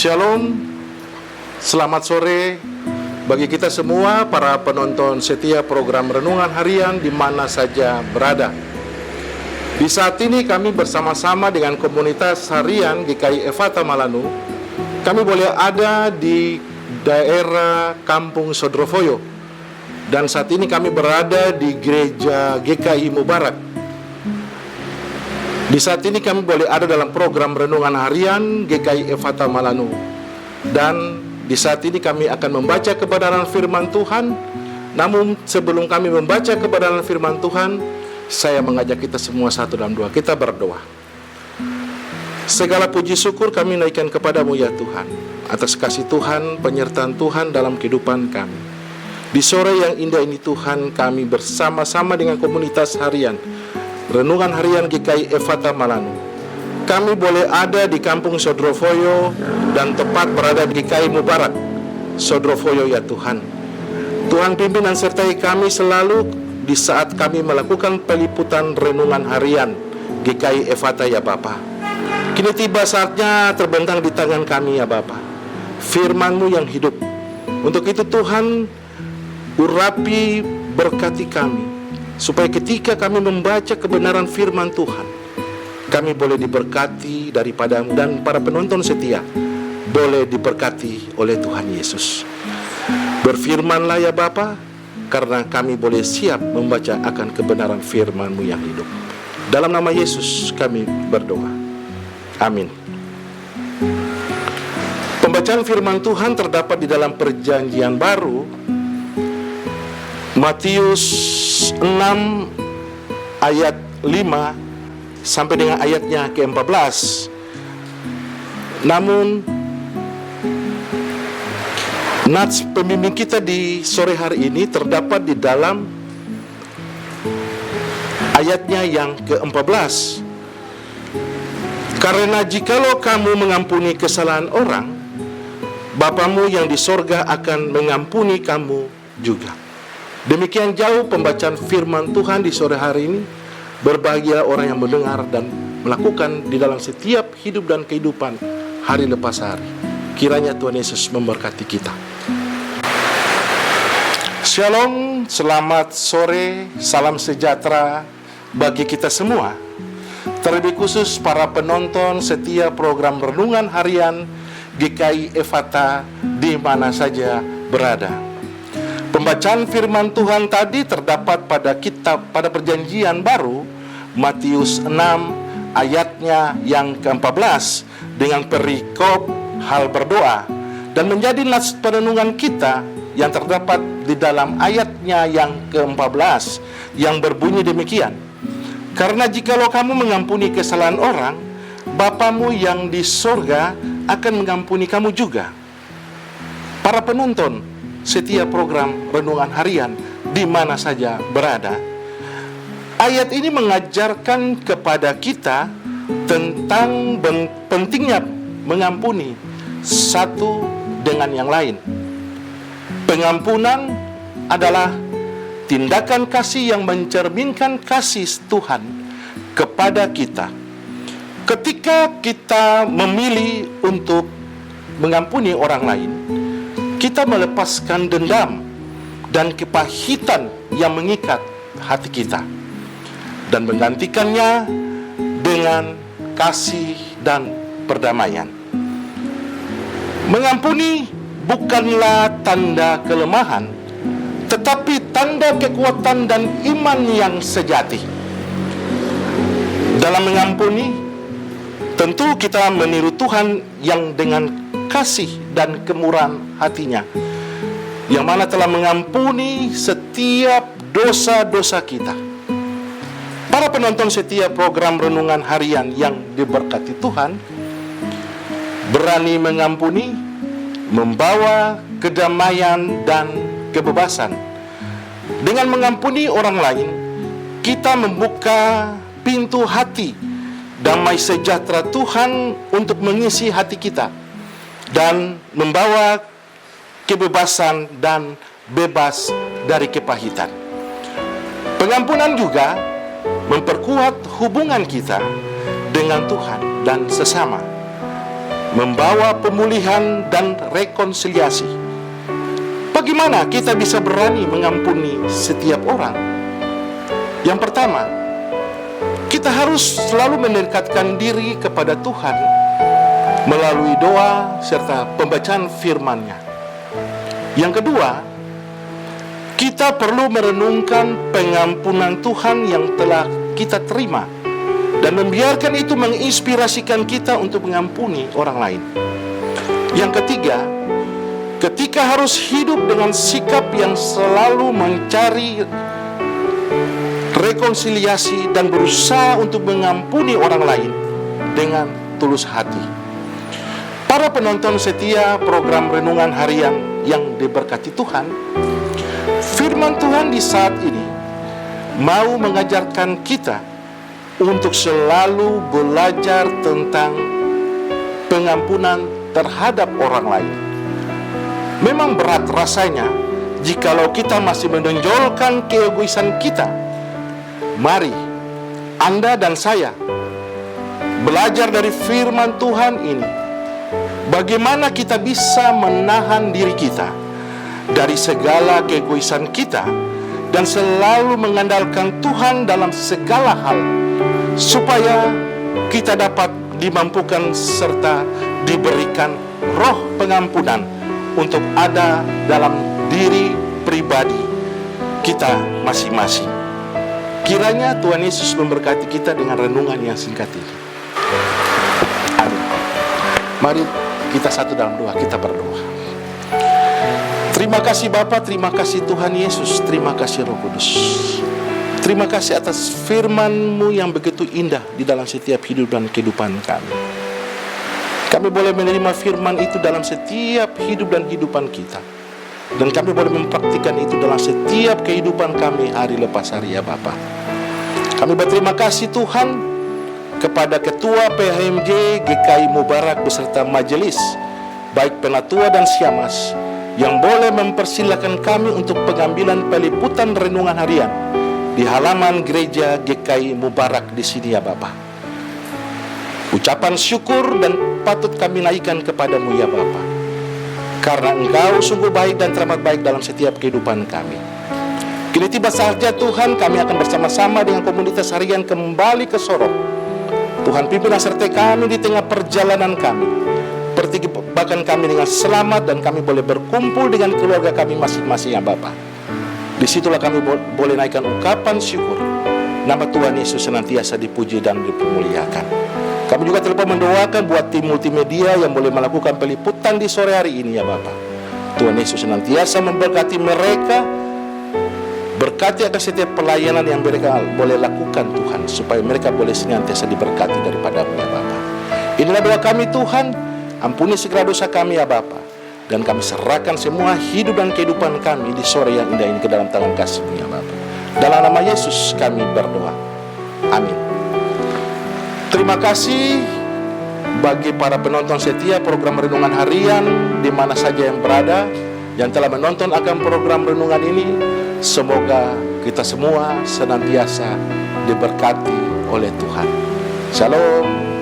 Shalom, selamat sore bagi kita semua para penonton setia program Renungan Harian di mana saja berada. Di saat ini kami bersama-sama dengan komunitas harian GKI Efata Malanu. Kami boleh ada di daerah Kampung Sodrofoyo. Dan saat ini kami berada di gereja GKI Mubarak. Di saat ini kami boleh ada dalam program Renungan Harian GKI Efata Malanu. Dan di saat ini kami akan membaca kebenaran firman Tuhan. Namun sebelum kami membaca kebenaran firman Tuhan, saya mengajak kita semua satu dalam doa. Kita berdoa. Segala puji syukur kami naikkan kepadamu ya Tuhan, atas kasih Tuhan, penyertaan Tuhan dalam kehidupan kami. Di sore yang indah ini Tuhan, kami bersama-sama dengan komunitas harian Renungan Harian GKI Efata Malanu. Kami boleh ada di Kampung Sodrofoyo dan tepat berada di GKI Mubarak Sodrofoyo ya Tuhan. Tuhan pimpin dan sertai kami selalu di saat kami melakukan peliputan Renungan Harian GKI Efata ya Bapa. Kini tiba saatnya terbentang di tangan kami ya Bapa, firman-Mu yang hidup. Untuk itu Tuhan, urapi, berkati kami, supaya ketika kami membaca kebenaran firman Tuhan, kami boleh diberkati daripada-Mu dan para penonton setia boleh diberkati oleh Tuhan Yesus. Berfirmanlah ya Bapa, karena kami boleh siap membaca akan kebenaran firman-Mu yang hidup. Dalam nama Yesus kami berdoa. Amin. Pembacaan firman Tuhan terdapat di dalam Perjanjian Baru, Matius 6 ayat 5 sampai dengan ayatnya ke-14. Namun nats pembimbing kita di sore hari ini terdapat di dalam ayatnya yang ke-14. Karena jikalau kamu mengampuni kesalahan orang, Bapamu yang di sorga akan mengampuni kamu juga. Demikian jauh pembacaan firman Tuhan di sore hari ini. Berbahagialah orang yang mendengar dan melakukan di dalam setiap hidup dan kehidupan hari lepas hari. Kiranya Tuhan Yesus memberkati kita. Shalom, selamat sore, salam sejahtera bagi kita semua. Terlebih khusus para penonton setia program Renungan Harian GKI Efata di mana saja berada. Pembacaan firman Tuhan tadi terdapat pada Perjanjian Baru, Matius 6 ayatnya yang ke-14 dengan perikop hal berdoa, dan menjadi nats perenungan kita yang terdapat di dalam ayatnya yang ke-14 yang berbunyi demikian. Karena jikalau kamu mengampuni kesalahan orang, Bapamu yang di sorga akan mengampuni kamu juga. Para penonton setiap program Renungan Harian di mana saja berada, ayat ini mengajarkan kepada kita tentang pentingnya mengampuni satu dengan yang lain. Pengampunan adalah tindakan kasih yang mencerminkan kasih Tuhan kepada kita. Ketika kita memilih untuk mengampuni orang lain, kita melepaskan dendam dan kepahitan yang mengikat hati kita dan menggantikannya dengan kasih dan perdamaian. Mengampuni bukanlah tanda kelemahan, tetapi tanda kekuatan dan iman yang sejati. Dalam mengampuni, tentu kita meniru Tuhan yang dengan kasih dan kemurahan hatinya, yang mana telah mengampuni setiap dosa-dosa kita. Para penonton setiap program Renungan Harian yang diberkati Tuhan, berani mengampuni membawa kedamaian dan kebebasan. Dengan mengampuni orang lain, kita membuka pintu hati damai sejahtera Tuhan untuk mengisi hati kita dan membawa kebebasan dan bebas dari kepahitan. Pengampunan juga memperkuat hubungan kita dengan Tuhan dan sesama. membawa pemulihan dan rekonsiliasi. Bagaimana kita bisa berani mengampuni setiap orang? Yang pertama, kita harus selalu mendekatkan diri kepada Tuhan melalui doa serta pembacaan firman-Nya. Yang kedua, kita perlu merenungkan pengampunan Tuhan yang telah kita terima dan membiarkan itu menginspirasikan kita untuk mengampuni orang lain. Yang ketiga, ketika harus hidup dengan sikap yang selalu mencari rekonsiliasi dan berusaha untuk mengampuni orang lain dengan tulus hati. Para penonton setia program Renungan Harian yang diberkati Tuhan, firman Tuhan di saat ini mau mengajarkan kita untuk selalu belajar tentang pengampunan terhadap orang lain. Memang berat rasanya jikalau kita masih menonjolkan keegoisan kita. Mari Anda dan saya belajar dari firman Tuhan ini, bagaimana kita bisa menahan diri kita dari segala keegoisan kita dan selalu mengandalkan Tuhan dalam segala hal, supaya kita dapat dimampukan serta diberikan roh pengampunan untuk ada dalam diri pribadi kita masing-masing. Kiranya Tuhan Yesus memberkati kita dengan renungan yang singkat ini. Amin. Mari kita satu dalam doa, kita berdoa. Terima kasih Bapa, terima kasih Tuhan Yesus, terima kasih Roh Kudus. Terima kasih atas firman-Mu yang begitu indah di dalam setiap hidup dan kehidupan kami. Kami boleh menerima firman itu dalam setiap hidup dan kehidupan kita. Dan kami boleh mempraktikkan itu dalam setiap kehidupan kami hari lepas hari ya Bapa. Kami berterima kasih Tuhan kepada Ketua PHMJ GKI Mubarak beserta majelis, baik Penatua dan Siamas, yang boleh mempersilahkan kami untuk pengambilan peliputan renungan harian di halaman gereja GKI Mubarak di sini ya Bapa. Ucapan syukur dan patut kami naikkan kepadamu ya Bapa, karena Engkau sungguh baik dan teramat baik dalam setiap kehidupan kami. Kini tiba saja Tuhan, kami akan bersama-sama dengan komunitas harian kembali ke Sorong. Tuhan pimpin dan sertai kami di tengah perjalanan kami, pertibakan kami dengan selamat, dan kami boleh berkumpul dengan keluarga kami masing-masing ya Bapa. Disitulah kami boleh naikkan ungkapan syukur. Nama Tuhan Yesus senantiasa dipuji dan dipermuliakan. Kami juga terlupa mendoakan buat tim multimedia yang boleh melakukan peliputan di sore hari ini ya Bapa. Tuhan Yesus senantiasa memberkati mereka. Berkati akan setiap pelayanan yang mereka boleh lakukan Tuhan, supaya mereka boleh senantiasa diberkati daripada-Mu ya Bapa. Inilah doa kami Tuhan. Ampuni segala dosa kami ya Bapa, dan kami serahkan semua hidup dan kehidupan kami di sore yang indah ini ke dalam tangan kasih-Mu ya Bapa. Dalam nama Yesus kami berdoa. Amin. Terima kasih bagi para penonton setia program Renungan Harian di mana saja yang berada, yang telah menonton akan program renungan ini. Semoga kita semua senantiasa diberkati oleh Tuhan. Shalom.